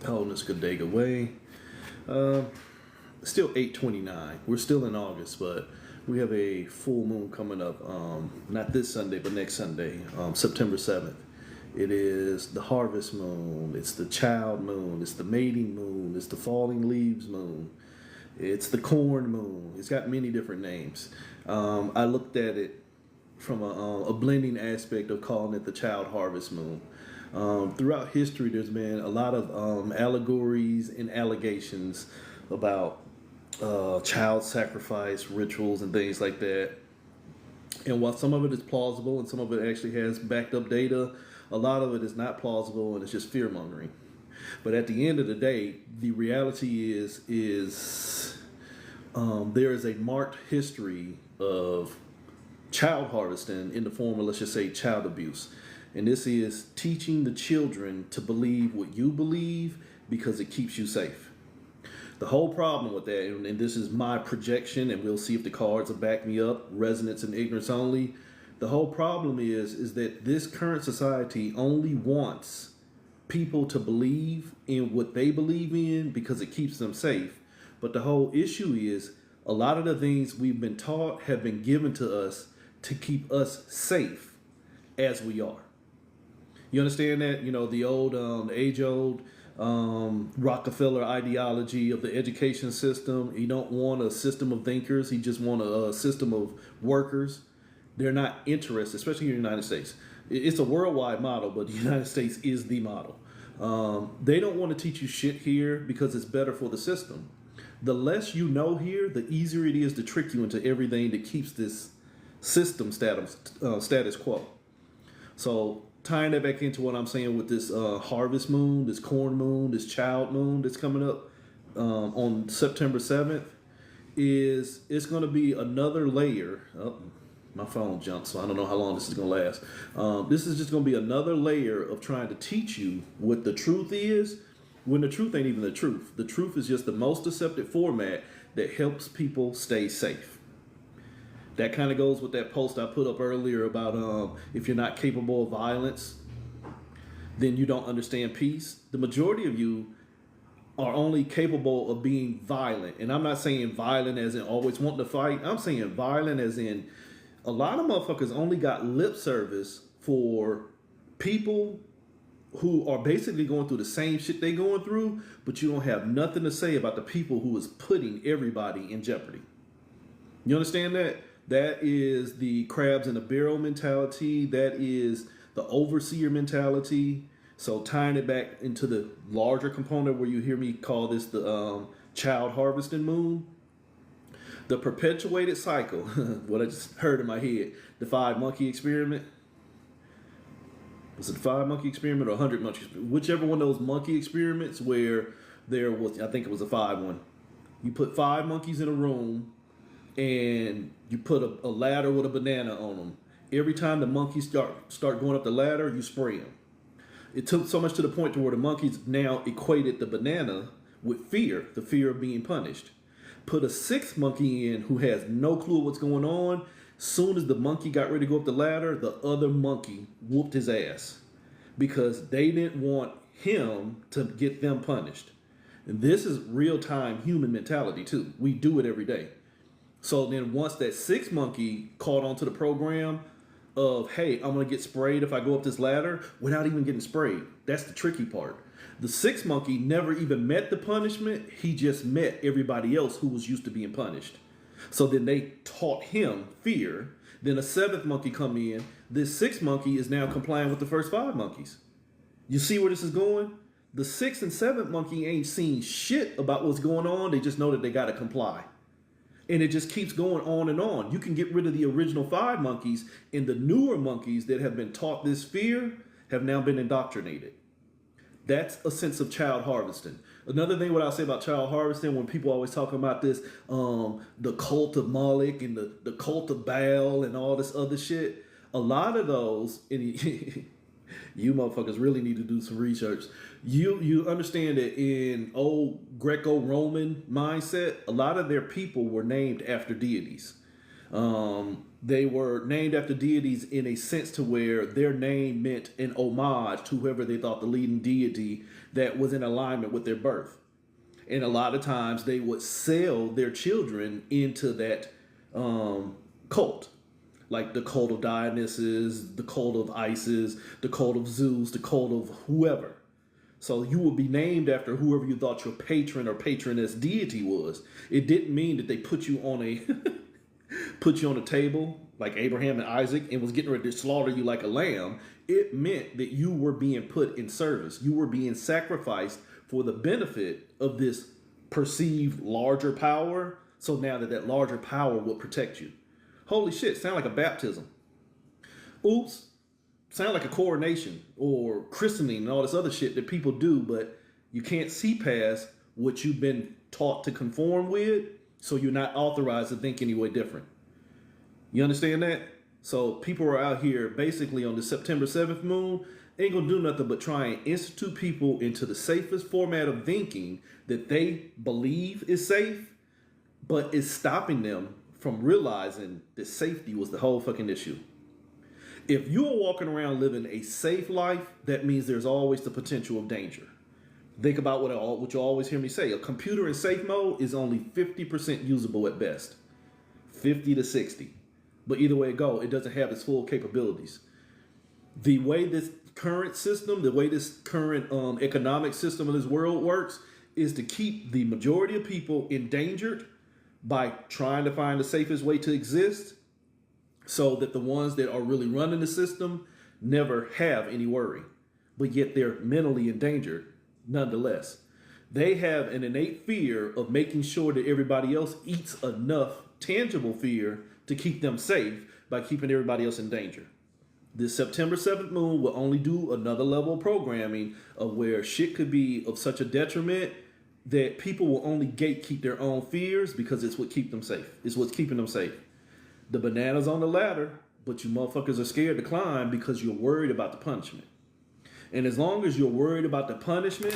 Calling this Godega Way. Uh, Still 8:29. We're still in August, but we have a full moon coming up. Not this Sunday, but next Sunday, September 7th. It is the harvest moon. It's the child moon. It's the mating moon. It's the falling leaves moon. It's the corn moon. It's got many different names. I looked at it from a blending aspect of calling it the child harvest moon. Throughout history, there's been a lot of allegories and allegations about child sacrifice rituals and things like that. And while some of it is plausible and some of it actually has backed up data, a lot of it is not plausible and it's just fear mongering. But at the end of the day, the reality is there is a marked history of child harvesting in the form of, let's just say, child abuse. And this is teaching the children to believe what you believe because it keeps you safe. The whole problem with that, and this is my projection, and we'll see if the cards will back me up, resonance and ignorance only. The whole problem is that this current society only wants people to believe in what they believe in because it keeps them safe. But the whole issue is a lot of the things we've been taught have been given to us to keep us safe as we are. You understand that? You know, the age-old Rockefeller ideology of the education system. You don't want a system of thinkers. You just want a system of workers. They're not interested, especially in the United States. It's a worldwide model, but the United States is the model. They don't want to teach you shit here because it's better for the system. The less you know here, the easier it is to trick you into everything that keeps this system status quo. So tying that back into what I'm saying with this harvest moon, this corn moon, this child moon that's coming up on September 7th, is it's going to be another layer. Oh, my phone jumped, so I don't know how long this is going to last. This is just going to be another layer of trying to teach you what the truth is, when the truth ain't even the truth. The truth is just the most deceptive format that helps people stay safe. That kind of goes with that post I put up earlier about if you're not capable of violence, then you don't understand peace. The majority of you are only capable of being violent. And I'm not saying violent as in always wanting to fight. I'm saying violent as in a lot of motherfuckers only got lip service for people who are basically going through the same shit they going through, but you don't have nothing to say about the people who is putting everybody in jeopardy. You understand that? That is the crabs in a barrel mentality. That is the overseer mentality. So tying it back into the larger component where you hear me call this the child harvesting moon, the perpetuated cycle, what I just heard in my head, the 5 monkey experiment. Was it the 5 monkey experiment or 100 monkey experiment? Whichever one of those monkey experiments where there was, I think it was a 5 one. You put 5 monkeys in a room and you put a ladder with a banana on them. Every time the monkeys start going up the ladder, you spray them. It took so much to the point to where the monkeys now equated the banana with fear, the fear of being punished. Put a 6th monkey in who has no clue what's going on. Soon as the monkey got ready to go up the ladder, the other monkey whooped his ass because they didn't want him to get them punished. And this is real-time human mentality too. We do it every day. So then once that 6th monkey caught onto the program of, hey, I'm going to get sprayed if I go up this ladder without even getting sprayed. That's the tricky part. The 6th monkey never even met the punishment. He just met everybody else who was used to being punished. So then they taught him fear. Then a 7th monkey come in. This 6th monkey is now complying with the first 5 monkeys. You see where this is going? The 6th and 7th monkey ain't seen shit about what's going on. They just know that they got to comply. And it just keeps going on and on. You can get rid of the original 5 monkeys, and the newer monkeys that have been taught this fear have now been indoctrinated. That's a sense of child harvesting. Another thing what I'll say about child harvesting, when people always talk about this, the cult of Moloch and the cult of Baal and all this other shit, a lot of those, and you motherfuckers really need to do some research. You understand that in old Greco-Roman mindset, a lot of their people were named after deities. They were named after deities in a sense to where their name meant an homage to whoever they thought the leading deity that was in alignment with their birth. And a lot of times they would sell their children into that cult, like the cult of Dionysus, the cult of Isis, the cult of Zeus, the cult of whoever. So you would be named after whoever you thought your patron or patroness deity was. It didn't mean that they put you on a put you on a table like Abraham and Isaac and was getting ready to slaughter you like a lamb. It meant that you were being put in service. You were being sacrificed for the benefit of this perceived larger power. So now that larger power will protect you. Holy shit, sound like a baptism. Oops, sound like a coronation or christening and all this other shit that people do, but you can't see past what you've been taught to conform with, so you're not authorized to think any way different. You understand that? So people are out here basically on the September 7th moon, ain't gonna do nothing but try and institute people into the safest format of thinking that they believe is safe, but it's stopping them from realizing that safety was the whole fucking issue. If you're walking around living a safe life, that means there's always the potential of danger. Think about what you always hear me say. A computer in safe mode is only 50% usable at best. 50 to 60. But either way it go, it doesn't have its full capabilities. The way this current system, the way this current economic system of this world works is to keep the majority of people endangered by trying to find the safest way to exist, so that the ones that are really running the system never have any worry, but yet they're mentally endangered nonetheless. They have an innate fear of making sure that everybody else eats enough tangible fear to keep them safe by keeping everybody else in danger. This September 7th moon will only do another level of programming of where shit could be of such a detriment that people will only gatekeep their own fears because it's what keep them safe. It's what's keeping them safe. The banana's on the ladder, but you motherfuckers are scared to climb because you're worried about the punishment. And as long as you're worried about the punishment,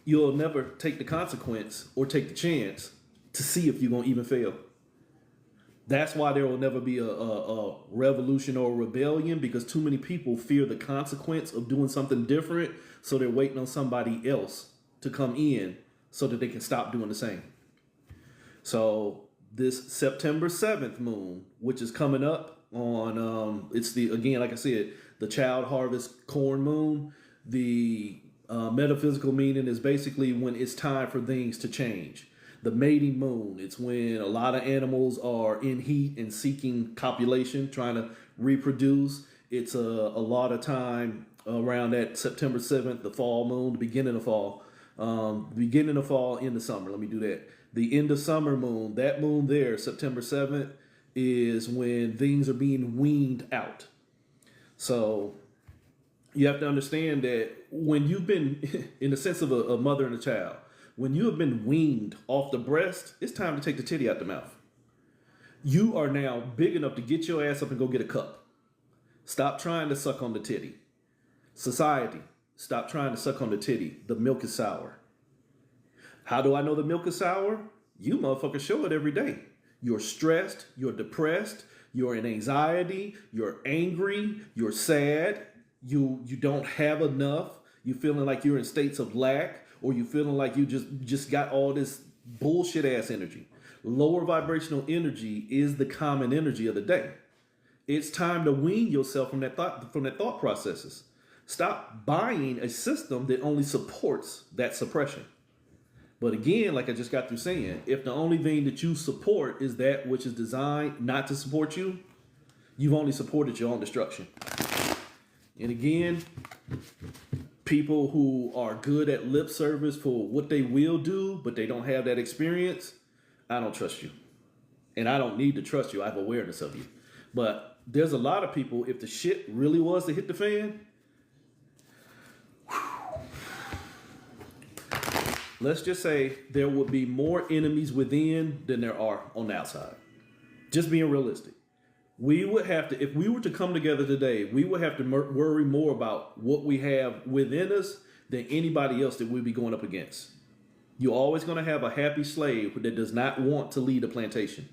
you'll never take the consequence or take the chance to see if you're going to even fail. That's why there will never be a revolution or a rebellion, because too many people fear the consequence of doing something different, so they're waiting on somebody else to come in so that they can stop doing the same. So this September 7th moon, which is coming up on, it's the, again, like I said, the child harvest corn moon. The metaphysical meaning is basically when it's time for things to change. The mating moon, it's when a lot of animals are in heat and seeking copulation, trying to reproduce. It's a lot of time around that September 7th, the fall moon, the beginning of fall. Beginning of fall, end of summer. Let me do that. The end of summer moon, that moon there, September 7th, is when things are being weaned out. So you have to understand that when you've been, in the sense of a mother and a child, when you have been weaned off the breast, it's time to take the titty out the mouth. You are now big enough to get your ass up and go get a cup. Stop trying to suck on the titty. Society, stop trying to suck on the titty. The milk is sour. How do I know the milk is sour? You motherfuckers show it every day. You're stressed, you're depressed, you're in anxiety, you're angry, you're sad, you don't have enough, you feeling like you're in states of lack, or you feeling like you just got all this bullshit ass energy. Lower vibrational energy is the common energy of the day. It's time to wean yourself from that thought processes. Stop buying a system that only supports that suppression. But again, like I just got through saying, if the only thing that you support is that which is designed not to support you, you've only supported your own destruction. And again, people who are good at lip service for what they will do, but they don't have that experience, I don't trust you. And I don't need to trust you. I have awareness of you. But there's a lot of people, if the shit really was to hit the fan, let's just say there would be more enemies within than there are on the outside. Just being realistic. We would have to, if we were to come together today, we would have to worry more about what we have within us than anybody else that we'd be going up against. You're always going to have a happy slave that does not want to lead a plantation.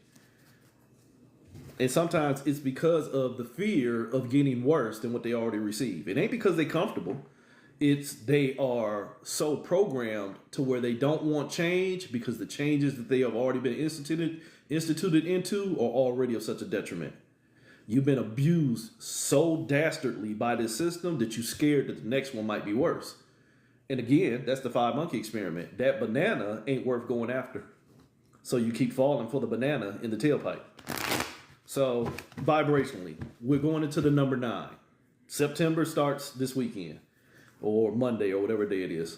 And sometimes it's because of the fear of getting worse than what they already receive. It ain't because they're comfortable. It's they are so programmed to where they don't want change because the changes that they have already been instituted into are already of such a detriment. You've been abused so dastardly by this system that you're scared that the next one might be worse. And again, that's the 5 monkey experiment. That banana ain't worth going after. So you keep falling for the banana in the tailpipe. So vibrationally, we're going into the number 9. September starts this weekend or Monday or whatever day it is.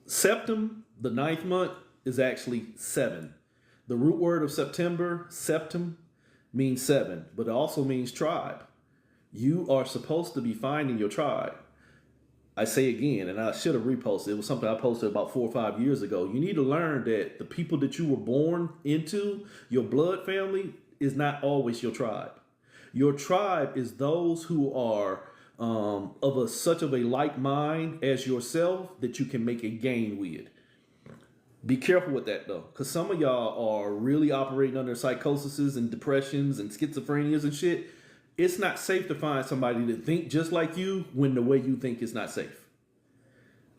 Septum, the 9th month, is actually 7. The root word of September, septum, means 7, but it also means tribe. You are supposed to be finding your tribe. I say again, and I should have reposted. It was something I posted about 4 or 5 years ago. You need to learn that the people that you were born into, your blood family, is not always your tribe. Your tribe is those who are such of a like mind as yourself that you can make a gain with. Be careful with that though, because some of y'all are really operating under psychoses and depressions and schizophrenias and shit. It's not safe to find somebody that think just like you when the way you think is not safe.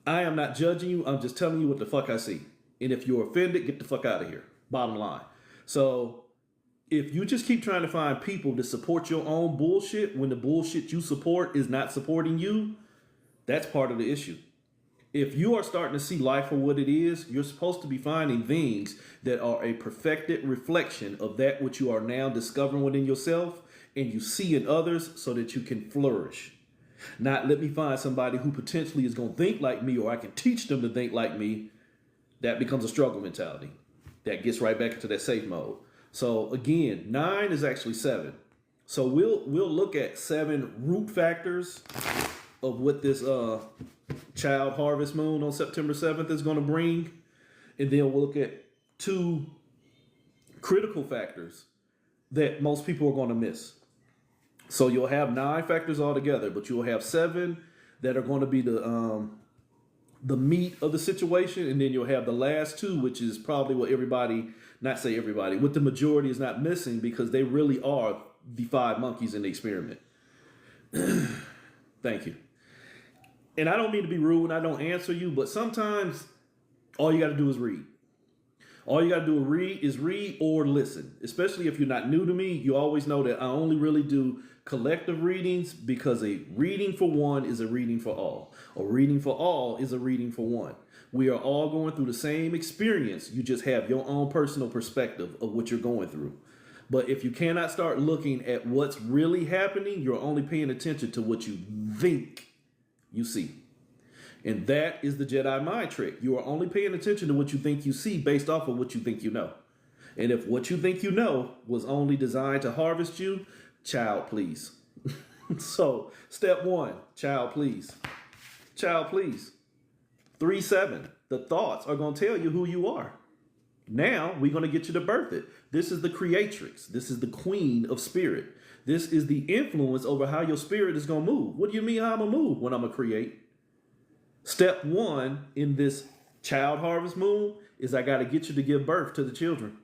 I am not judging you. I'm just telling you what the fuck I see. And if you're offended, get the fuck out of here. Bottom line. So if you just keep trying to find people to support your own bullshit when the bullshit you support is not supporting you, that's part of the issue. If you are starting to see life for what it is, you're supposed to be finding things that are a perfected reflection of that which you are now discovering within yourself and you see in others so that you can flourish. Not let me find somebody who potentially is going to think like me or I can teach them to think like me. That becomes a struggle mentality. That gets right back into that safe mode. So again, 9 is actually 7. So we'll look at 7 root factors of what this child harvest moon on September 7th is going to bring. And then we'll look at 2 critical factors that most people are going to miss. So you'll have 9 factors altogether, but you'll have 7 that are going to be the meat of the situation, and then you'll have the last 2, which is probably what everybody, not say everybody, what the majority is not missing because they really are the 5 monkeys in the experiment. Thank you. And I don't mean to be rude, and I don't answer you, but sometimes all you got to do is read. All you got to do is read or listen. Especially if you're not new to me, you always know that I only really do collective readings because a reading for one is a reading for all. A reading for all is a reading for one. We are all going through the same experience. You just have your own personal perspective of what you're going through. But if you cannot start looking at what's really happening, you're only paying attention to what you think you see. And that is the Jedi mind trick. You are only paying attention to what you think you see based off of what you think you know. And if what you think you know was only designed to harvest you, child, please. So, step 1, child, please. Child, please. 3-7. The thoughts are going to tell you who you are. Now, we're going to get you to birth it. This is the creatrix. This is the queen of spirit. This is the influence over how your spirit is going to move. What do you mean how I'm going to move when I'm going to create? Step 1 in this child harvest moon is I got to get you to give birth to the children.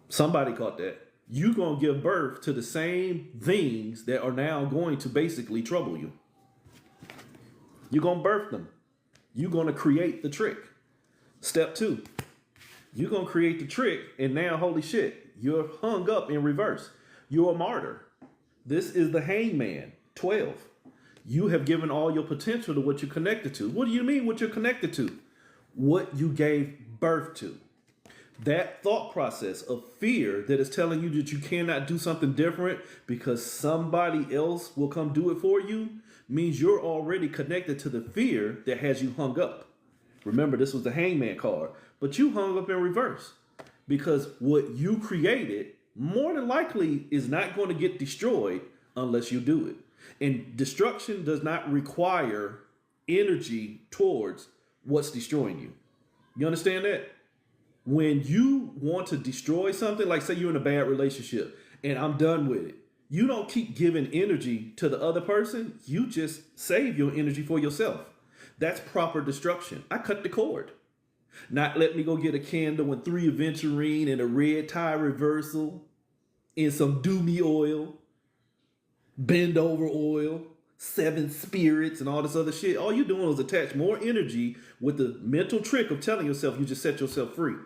Somebody caught that. You're going to give birth to the same things that are now going to basically trouble you. You're going to birth them. You're going to create the trick. Step 2, you're going to create the trick, and now, holy shit, you're hung up in reverse. You're a martyr. This is the hangman, 12. You have given all your potential to what you're connected to. What do you mean what you're connected to? What you gave birth to. That thought process of fear that is telling you that you cannot do something different because somebody else will come do it for you means you're already connected to the fear that has you hung up. Remember, this was the hangman card, but you hung up in reverse because what you created more than likely is not going to get destroyed unless you do it. And destruction does not require energy towards what's destroying you. You understand that? When you want to destroy something, like say you're in a bad relationship and I'm done with it, you don't keep giving energy to the other person. You just save your energy for yourself. That's proper destruction. I cut the cord. Not let me go get a candle and 3 aventurine and a red tie reversal and some doomy oil, bend over oil, 7 spirits, and all this other shit. All you're doing is attach more energy with the mental trick of telling yourself you just set yourself free.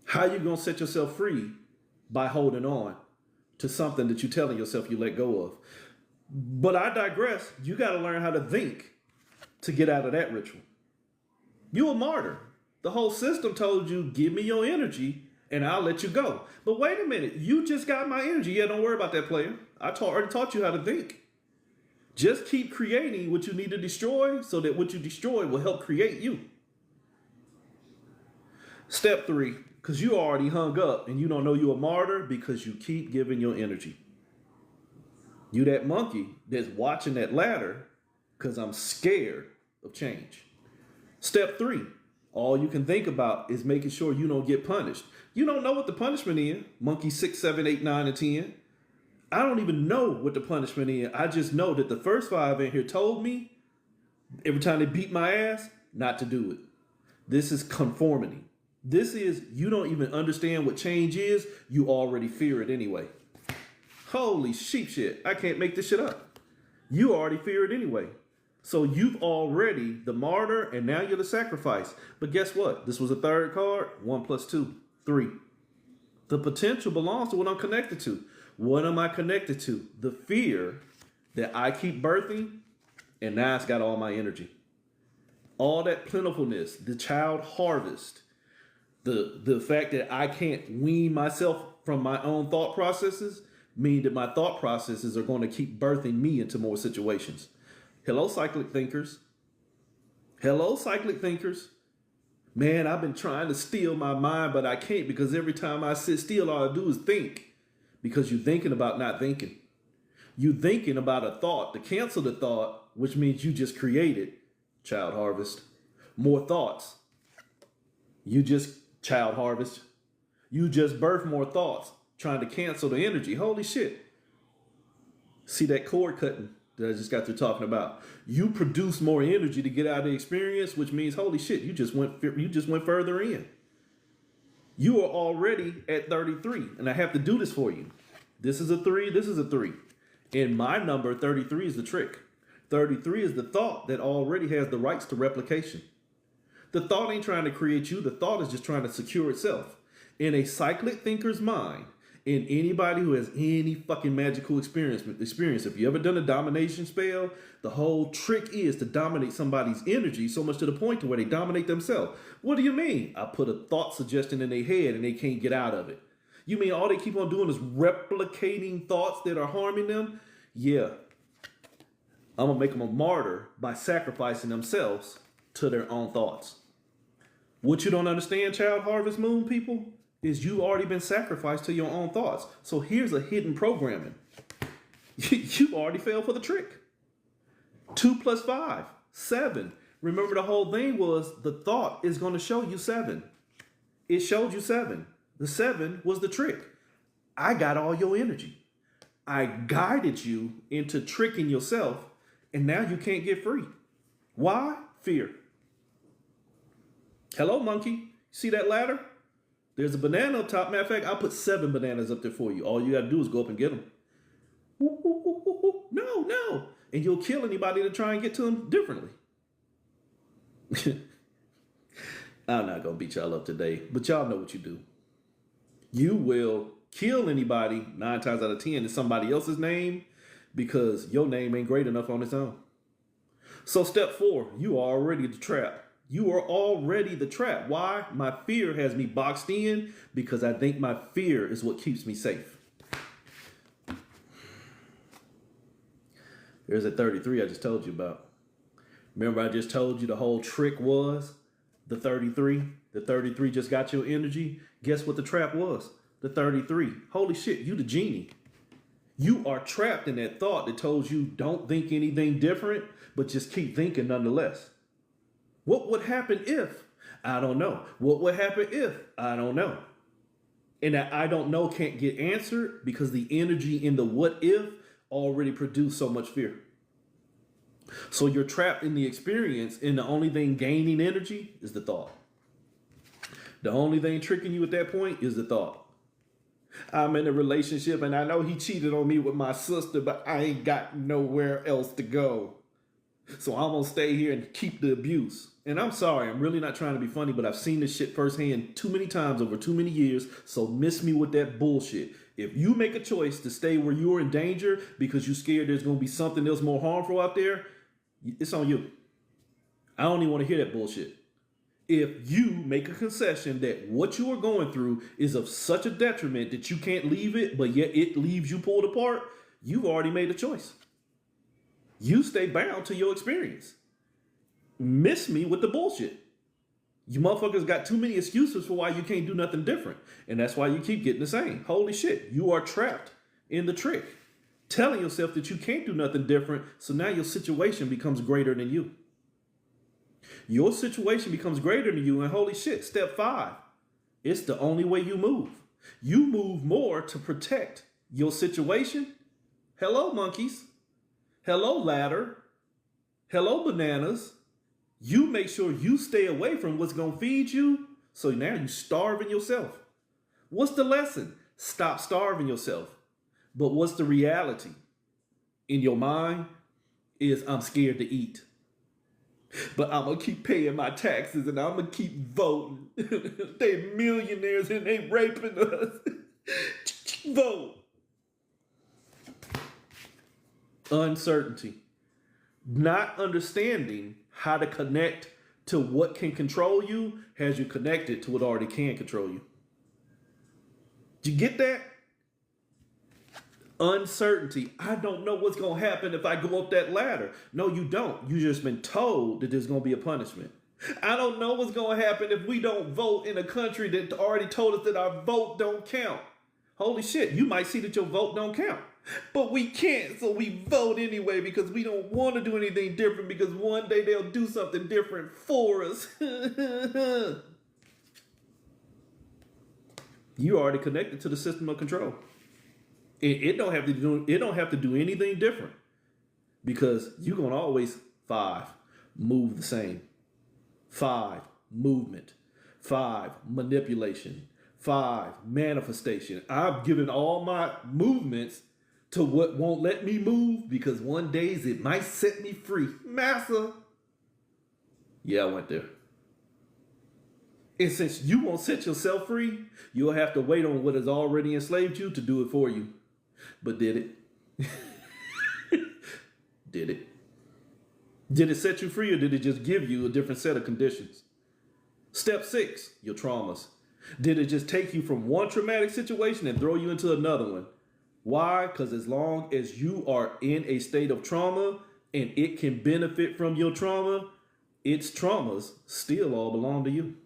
How you gonna set yourself free? By holding on to something that you're telling yourself you let go of. But I digress. You got to learn how to think to get out of that ritual. You a martyr. The whole system told you, give me your energy and I'll let you go. But wait a minute. You just got my energy. Yeah, don't worry about that, player. I already taught you how to think. Just keep creating what you need to destroy so that what you destroy will help create you. Step 3, because you already hung up and you don't know you're a martyr because you keep giving your energy. You that monkey that's watching that ladder because I'm scared of change. Step 3, all you can think about is making sure you don't get punished. You don't know what the punishment is. Monkey 6, 7, 8, 9, and 10. I don't even know what the punishment is. I just know that the first 5 in here told me every time they beat my ass not to do it. This is conformity. This is, you don't even understand what change is. You already fear it anyway. Holy sheep shit. I can't make this shit up. You already fear it anyway. So you've already the martyr and now you're the sacrifice. But guess what? This was a 3rd card. 1 + 2, 3. The potential belongs to what I'm connected to. What am I connected to? The fear that I keep birthing, and now it's got all my energy. All that plentifulness, the child harvest, the fact that I can't wean myself from my own thought processes mean that my thought processes are going to keep birthing me into more situations. Hello, cyclic thinkers. Hello, cyclic thinkers. Man, I've been trying to steal my mind, but I can't because every time I sit still, all I do is think. Because you're thinking about not thinking. You're thinking about a thought to cancel the thought, which means you just created child harvest. More thoughts. You just child harvest. You just birth more thoughts, trying to cancel the energy. Holy shit. See that cord cutting that I just got through talking about. You produce more energy to get out of the experience, which means, holy shit, you just went further in. You are already at 33, and I have to do this for you. This is a 3, this is a 3. And my number, 33, is the trick. 33 is the thought that already has the rights to replication. The thought ain't trying to create you. The thought is just trying to secure itself. In a cyclic thinker's mind, in anybody who has any fucking magical experience, if you ever done a domination spell, the whole trick is to dominate somebody's energy so much to the point to where they dominate themselves. What do you mean? I put a thought suggestion in their head and they can't get out of it. You mean all they keep on doing is replicating thoughts that are harming them? Yeah. I'm going to make them a martyr by sacrificing themselves to their own thoughts. What you don't understand, Child Harvest Moon people, is you already been sacrificed to your own thoughts. So here's a hidden programming. You already fell for the trick. 2 + 5, 7. Remember the whole thing was the thought is going to show you 7. It showed you 7. The 7 was the trick. I got all your energy. I guided you into tricking yourself, and now you can't get free. Why? Fear. Hello, monkey. See that ladder? There's a banana up top. Matter of fact, I'll put 7 bananas up there for you. All you got to do is go up and get them. No. And you'll kill anybody to try and get to them differently. I'm not going to beat y'all up today, but y'all know what you do. You will kill anybody 9 times out of 10 in somebody else's name because your name ain't great enough on its own. So step 4, you are already the trap. You are already the trap. Why? My fear has me boxed in because I think my fear is what keeps me safe. There's a 33 I just told you about. Remember I just told you the whole trick was the 33? The 33 just got your energy. Guess what the trap was? The 33. Holy shit, you the genie. You are trapped in that thought that told you don't think anything different, but just keep thinking nonetheless. What would happen if? I don't know. What would happen if? I don't know. And that I don't know can't get answered because the energy in the what if already produced so much fear. So you're trapped in the experience, and the only thing gaining energy is the thought. The only thing tricking you at that point is the thought. I'm in a relationship and I know he cheated on me with my sister, but I ain't got nowhere else to go. So I'm gonna stay here and keep the abuse. And I'm sorry, I'm really not trying to be funny, but I've seen this shit firsthand too many times over too many years. So miss me with that bullshit. If you make a choice to stay where you're in danger because you're scared there's gonna be something else more harmful out there, it's on you. I don't even want to hear that bullshit. If you make a concession that what you are going through is of such a detriment that you can't leave it, but yet it leaves you pulled apart, you've already made a choice. You stay bound to your experience. Miss me with the bullshit. You motherfuckers got too many excuses for why you can't do nothing different. And that's why you keep getting the same. Holy shit, you are trapped in the trick. Telling yourself that you can't do nothing different, so now your situation becomes greater than you. Your situation becomes greater than you, and holy shit, step 5. It's the only way you move. You move more to protect your situation. Hello, monkeys. Hello, ladder. Hello, bananas. You make sure you stay away from what's going to feed you, so now you're starving yourself. What's the lesson? Stop starving yourself. But what's the reality? In your mind is I'm scared to eat. But I'm going to keep paying my taxes and I'm going to keep voting. They millionaires and they raping us. Vote. Uncertainty. Not understanding how to connect to what can control you has you connected to what already can control you. Did you get that? Uncertainty. I don't know what's going to happen if I go up that ladder. No, you don't. You just been told that there's going to be a punishment. I don't know what's going to happen if we don't vote in a country that already told us that our vote don't count. Holy shit, you might see that your vote don't count. But we can't, so we vote anyway because we don't want to do anything different because one day they'll do something different for us. You already connected to the system of control. It don't have to do anything different because you're gonna always 5 move the same, 5 movement, 5 manipulation, 5 manifestation. I've given all my movements to what won't let me move because one days it might set me free. Massa. Yeah, I went there. And since you won't set yourself free, you'll have to wait on what has already enslaved you to do it for you. But did it? Did it? Did it set you free or did it just give you a different set of conditions? Step 6, your traumas. Did it just take you from one traumatic situation and throw you into another one? Why? Because as long as you are in a state of trauma and it can benefit from your trauma, its traumas still all belong to you.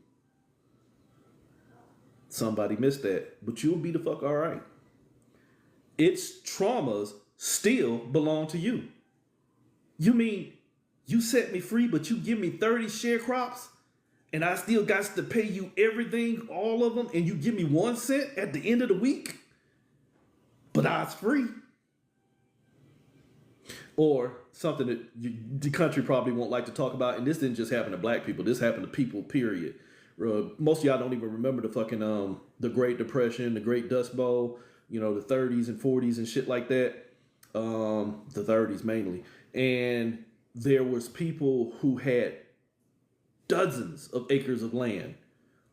Somebody missed that, but you'll be the fuck all right. Its traumas still belong to you. You mean you set me free, but you give me 30 sharecrops and I still got to pay you everything, all of them, and you give me 1 cent at the end of the week? But I was free. Or something that the country probably won't like to talk about, and this didn't just happen to black people, this happened to people, period. Most of y'all don't even remember the fucking the Great Depression, the Great Dust Bowl, you know, the 30s and 40s and shit like that. The 30s mainly. And there was people who had dozens of acres of land.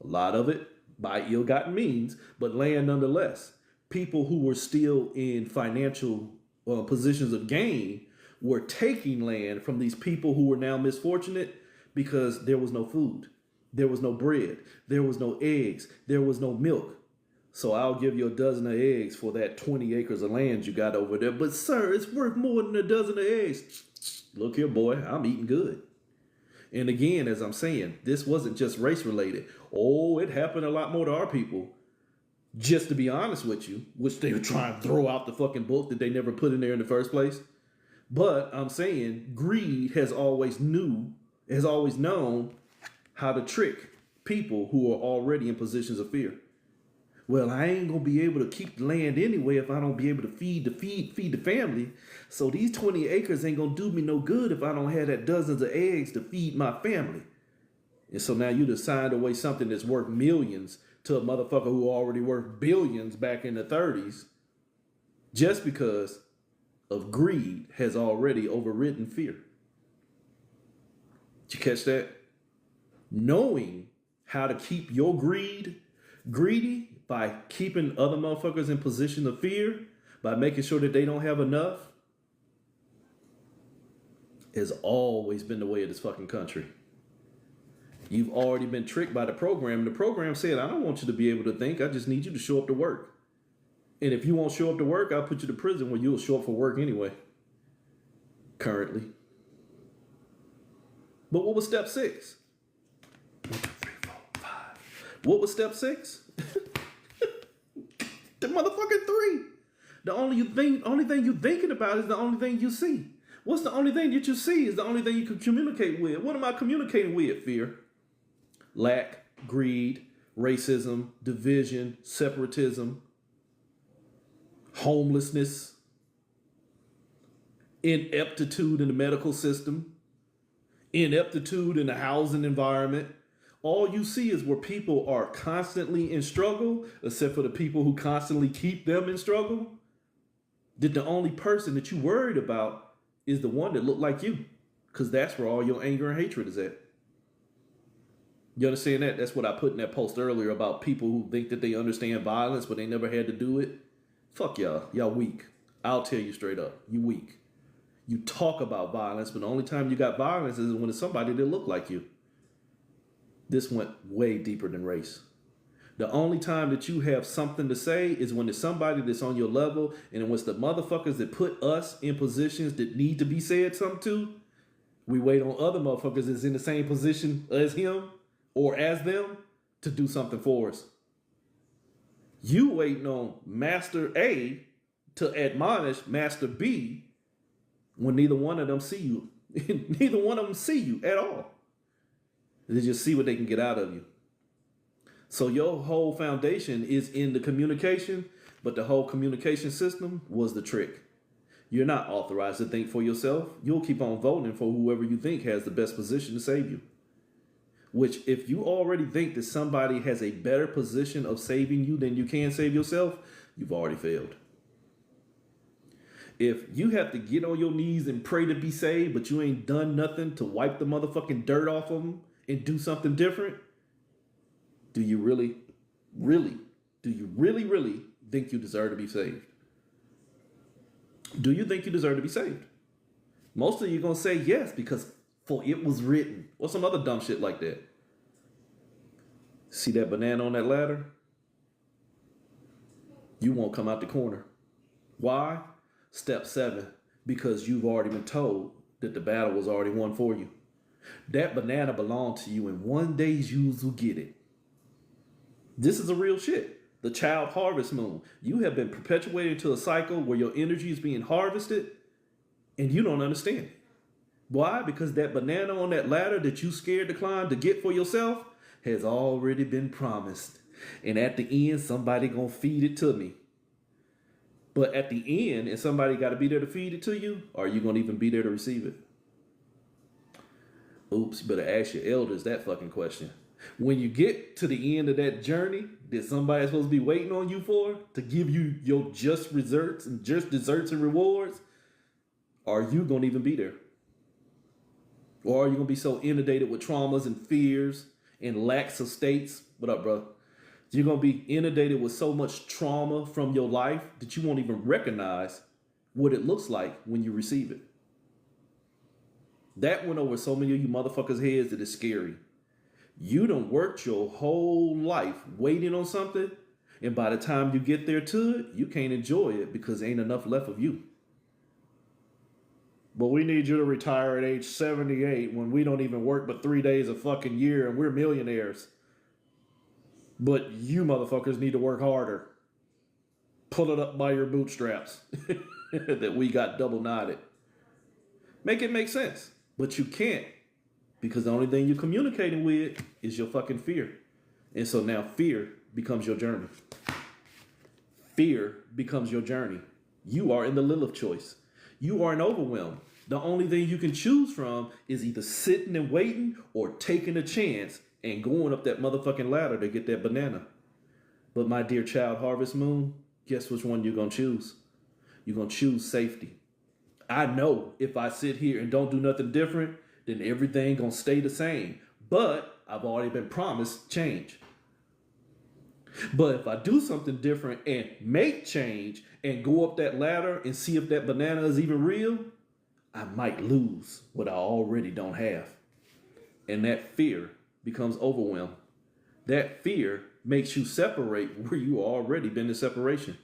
A lot of it by ill-gotten means, but land nonetheless. People who were still in financial positions of gain were taking land from these people who were now misfortunate because there was no food. There was no bread. There was no eggs. There was no milk. So I'll give you a dozen of eggs for that 20 acres of land you got over there. But sir, it's worth more than a dozen of eggs. Look here, boy, I'm eating good. And again, as I'm saying, this wasn't just race related. Oh, it happened a lot more to our people. Just to be honest with you, which they were trying to throw out the fucking book that they never put in there in the first place. But I'm saying greed has always known how to trick people who are already in positions of fear. Well, I ain't gonna be able to keep the land anyway if I don't be able to feed the family. So these 20 acres ain't gonna do me no good if I don't have that dozens of eggs to feed my family. And so now you just signed away something that's worth millions to a motherfucker who already worth billions back in the 30s just because of greed has already overridden fear. Did you catch that? Knowing how to keep your greed greedy by keeping other motherfuckers in position of fear, by making sure that they don't have enough, has always been the way of this fucking country. You've already been tricked by the program. The program said, I don't want you to be able to think. I just need you to show up to work. And if you won't show up to work, I'll put you to prison where you'll show up for work anyway. Currently. But what was step 6? 1, 2, 3, 4, 5. What was step 6? The motherfucking 3. The only thing you're thinking about is the only thing you see. What's the only thing that you see is the only thing you can communicate with? What am I communicating with? Fear, lack, greed, racism, division, separatism, homelessness, ineptitude in the medical system, ineptitude in the housing environment. All you see is where people are constantly in struggle, except for the people who constantly keep them in struggle. That the only person that you worried about is the one that looked like you, because that's where all your anger and hatred is at. You understand that? That's what I put in that post earlier about people who think that they understand violence, but they never had to do it. Fuck y'all. Y'all weak. I'll tell you straight up. You weak. You talk about violence, but the only time you got violence is when it's somebody that look like you. This went way deeper than race. The only time that you have something to say is when it's somebody that's on your level, and when it's the motherfuckers that put us in positions that need to be said something to, we wait on other motherfuckers that's in the same position as him or as them to do something for us. You waiting on Master A to admonish Master B when neither one of them see you. Neither one of them see you at all. They just see what they can get out of you. So your whole foundation is in the communication, but the whole communication system was the trick. You're not authorized to think for yourself. You'll keep on voting for whoever you think has the best position to save you. Which, if you already think that somebody has a better position of saving you than you can save yourself, you've already failed. If you have to get on your knees and pray to be saved, but you ain't done nothing to wipe the motherfucking dirt off of them and do something different, do you really think you deserve to be saved? Do you think you deserve to be saved? Most of you are going to say yes, because for it was written, or some other dumb shit like that. See that banana on that ladder? You won't come out the corner. Why? Step 7, because you've already been told that the battle was already won for you. That banana belonged to you, and one day you will get it. This is a real shit. The child harvest moon. You have been perpetuated to a cycle where your energy is being harvested, and you don't understand it. Why? Because that banana on that ladder that you scared to climb to get for yourself has already been promised. And at the end, somebody gonna feed it to me. But at the end, and somebody got to be there to feed it to you, or are you gonna even be there to receive it? Oops, you better ask your elders that fucking question. When you get to the end of that journey that somebody's supposed to be waiting on you for, to give you your just desserts and rewards, are you gonna even be there? Or are you gonna be so inundated with traumas and fears and lacks of states? What up, bro? You're gonna be inundated with so much trauma from your life that you won't even recognize what it looks like when you receive it. That went over so many of you motherfuckers' heads that it's scary. You done worked your whole life waiting on something, and by the time you get there to it, you can't enjoy it because ain't enough left of you. But we need you to retire at age 78 when we don't even work but 3 days a fucking year and we're millionaires. But you motherfuckers need to work harder. Pull it up by your bootstraps that we got double knotted. Make it make sense. But you can't, because the only thing you're communicating with is your fucking fear. And so now fear becomes your journey. Fear becomes your journey. You are in the Lilith choice. You are in overwhelm. The only thing you can choose from is either sitting and waiting or taking a chance and going up that motherfucking ladder to get that banana. But my dear child, Harvest Moon, guess which one you're going to choose? You're going to choose safety. I know if I sit here and don't do nothing different, then everything going to stay the same. But I've already been promised change. But if I do something different and make change and go up that ladder and see if that banana is even real, I might lose what I already don't have. And that fear becomes overwhelmed. That fear makes you separate where you already been in separation.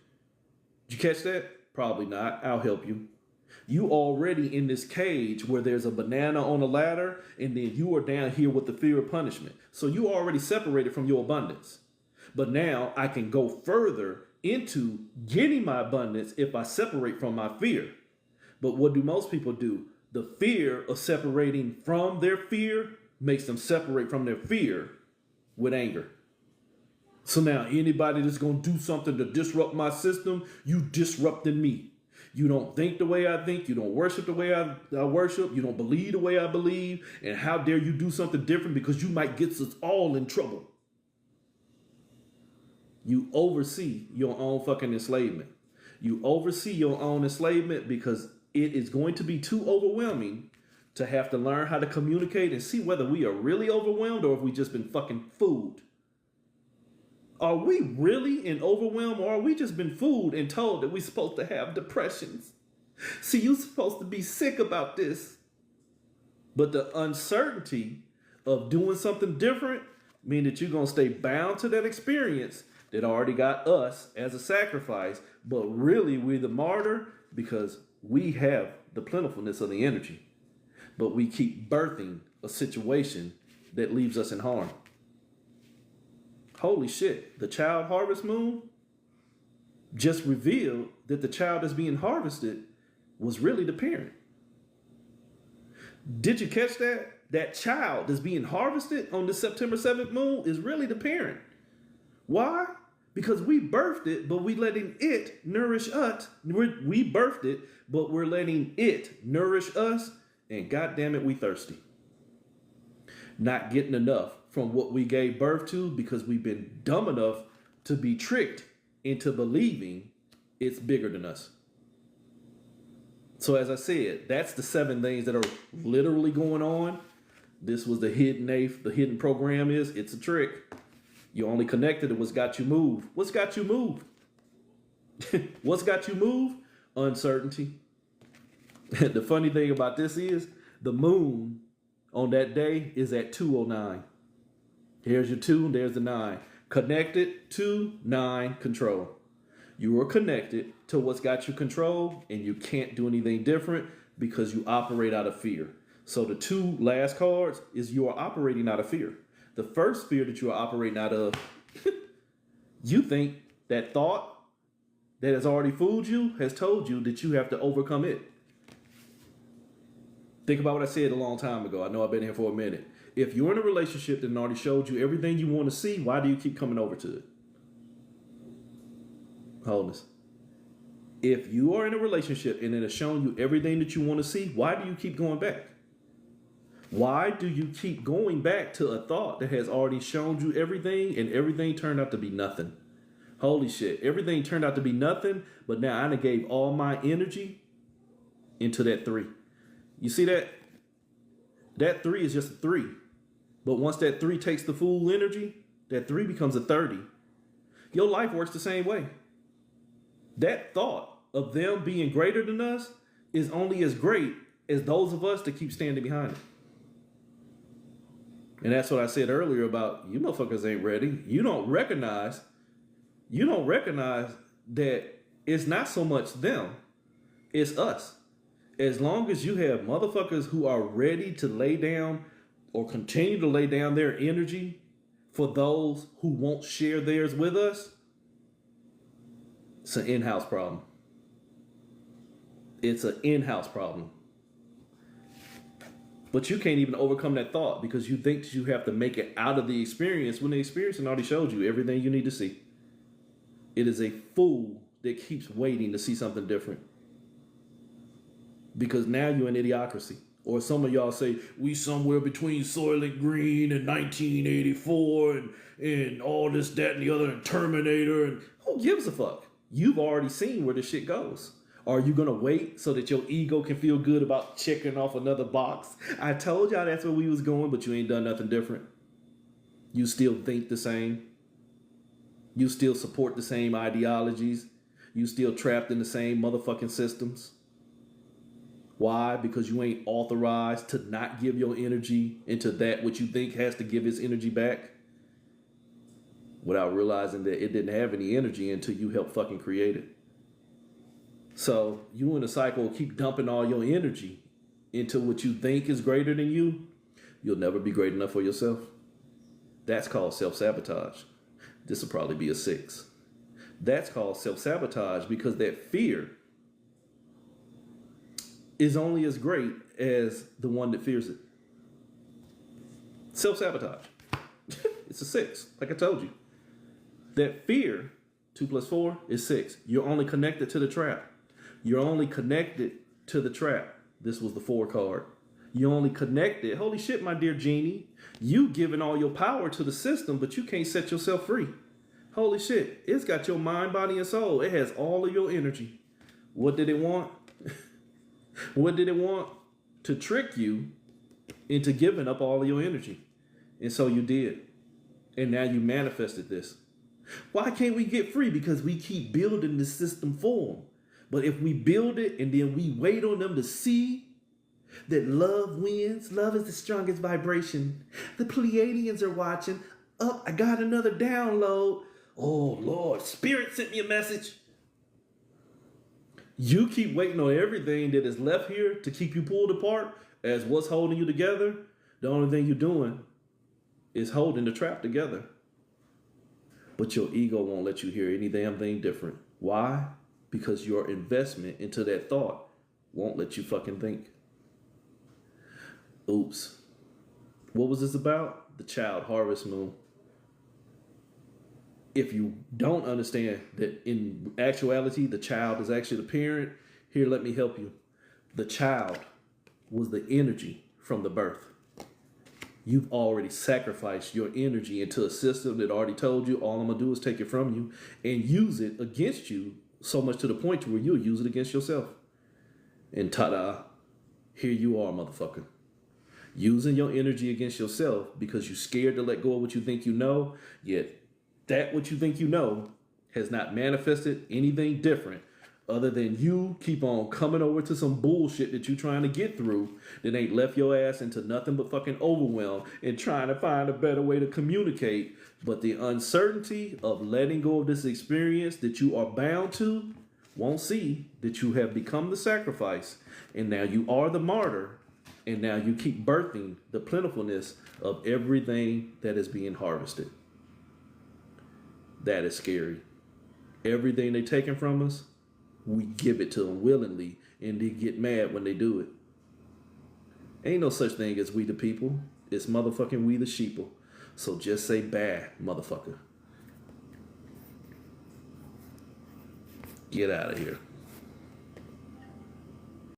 Did you catch that? Probably not. I'll help you. You already in this cage where there's a banana on a ladder, and then you are down here with the fear of punishment. So you already separated from your abundance. But now I can go further into getting my abundance if I separate from my fear. But what do most people do? The fear of separating from their fear makes them separate from their fear with anger. So now anybody that's going to do something to disrupt my system, you disrupting me. You don't think the way I think. You don't worship the way I worship. You don't believe the way I believe. And how dare you do something different because you might get us all in trouble. You oversee your own fucking enslavement. You oversee your own enslavement because it is going to be too overwhelming to have to learn how to communicate and see whether we are really overwhelmed or if we just been fucking fooled. Are we really in overwhelm or are we just been fooled and told that we're supposed to have depressions? See, you're supposed to be sick about this. But the uncertainty of doing something different mean that you're going to stay bound to that experience that already got us as a sacrifice, but really we're the martyr because we have the plentifulness of the energy. But we keep birthing a situation that leaves us in harm. Holy shit, the child Harvest Moon just revealed that the child that's being harvested was really the parent. Did you catch that? That child that's being harvested on this September 7th moon is really the parent. Why? Because we birthed it, but we letting it nourish us. We birthed it, but we're letting it nourish us. And goddamn it, we thirsty. Not getting enough from what we gave birth to because we've been dumb enough to be tricked into believing it's bigger than us. So as I said, that's the 7 things that are literally going on. This was the hidden eighth. The hidden program is, it's a trick. You only connected to what's got you moved. What's got you moved? What's got you moved? Uncertainty. The funny thing about this is the moon on that day is at 2:09. Here's your 2, there's the 9. Connected to 9, control. You are connected to what's got you control, and you can't do anything different because you operate out of fear. So the 2 last cards is you are operating out of fear. The first fear that you are operating out of, you think that thought that has already fooled you has told you that you have to overcome it. Think about what I said a long time ago. I know I've been here for a minute. If you're in a relationship that already showed you everything you want to see, why do you keep coming over to it? Wholeness. If you are in a relationship and it has shown you everything that you want to see, why do you keep going back? Why do you keep going back to a thought that has already shown you everything and everything turned out to be nothing? Holy shit. Everything turned out to be nothing, but now I done gave all my energy into that 3. You see that? That 3 is just a 3. But once that 3 takes the full energy, that 3 becomes a 30. Your life works the same way. That thought of them being greater than us is only as great as those of us that keep standing behind it. And that's what I said earlier about you motherfuckers ain't ready. You don't recognize that it's not so much them, it's us. As long as you have motherfuckers who are ready to lay down or continue to lay down their energy for those who won't share theirs with us, it's an in-house problem. It's an in-house problem. But you can't even overcome that thought because you think that you have to make it out of the experience when the experience already showed you everything you need to see. It is a fool that keeps waiting to see something different. Because now you're in idiocracy. Or some of y'all say, we somewhere between Soylent Green and 1984 and all this, that, and the other, and Terminator. And who gives a fuck? You've already seen where this shit goes. Are you going to wait so that your ego can feel good about checking off another box? I told y'all that's where we was going, but you ain't done nothing different. You still think the same. You still support the same ideologies. You still trapped in the same motherfucking systems. Why? Because you ain't authorized to not give your energy into that which you think has to give its energy back without realizing that it didn't have any energy until you helped fucking create it. So you in a cycle keep dumping all your energy into what you think is greater than you. You'll never be great enough for yourself. That's called self-sabotage. This will probably be a 6. That's called self-sabotage because that fear is only as great as the one that fears it. Self-sabotage. It's a 6, like I told you. That fear, 2 plus 4 is 6. You're only connected to the trap. You're only connected to the trap. This was the 4 card. You only connected. Holy shit, my dear genie. You giving all your power to the system, but you can't set yourself free. Holy shit. It's got your mind, body, and soul. It has all of your energy. What did it want? What did it want? To trick you into giving up all of your energy. And so you did. And now you manifested this. Why can't we get free? Because we keep building the system for them. But if we build it and then we wait on them to see that love wins, love is the strongest vibration. The Pleiadians are watching. Oh, I got another download. Oh, Lord, Spirit sent me a message. You keep waiting on everything that is left here to keep you pulled apart as what's holding you together. The only thing you're doing is holding the trap together. But your ego won't let you hear any damn thing different. Why? Because your investment into that thought won't let you fucking think. Oops. What was this about? The child harvest moon. If you don't understand that in actuality, the child is actually the parent, here, let me help you. The child was the energy from the birth. You've already sacrificed your energy into a system that already told you all I'm going to do is take it from you and use it against you so much to the point to where you'll use it against yourself. And ta-da, here you are, motherfucker. Using your energy against yourself because you're scared to let go of what you think you know, yet that what you think you know has not manifested anything different other than you keep on coming over to some bullshit that you're trying to get through that ain't left your ass into nothing but fucking overwhelm and trying to find a better way to communicate. But the uncertainty of letting go of this experience that you are bound to won't see that you have become the sacrifice and now you are the martyr and now you keep birthing the plentifulness of everything that is being harvested. That is scary. Everything they're taking from us, we give it to them willingly, and they get mad when they do it. Ain't no such thing as we the people. It's motherfucking we the sheeple. So just say bad, motherfucker. Get out of here.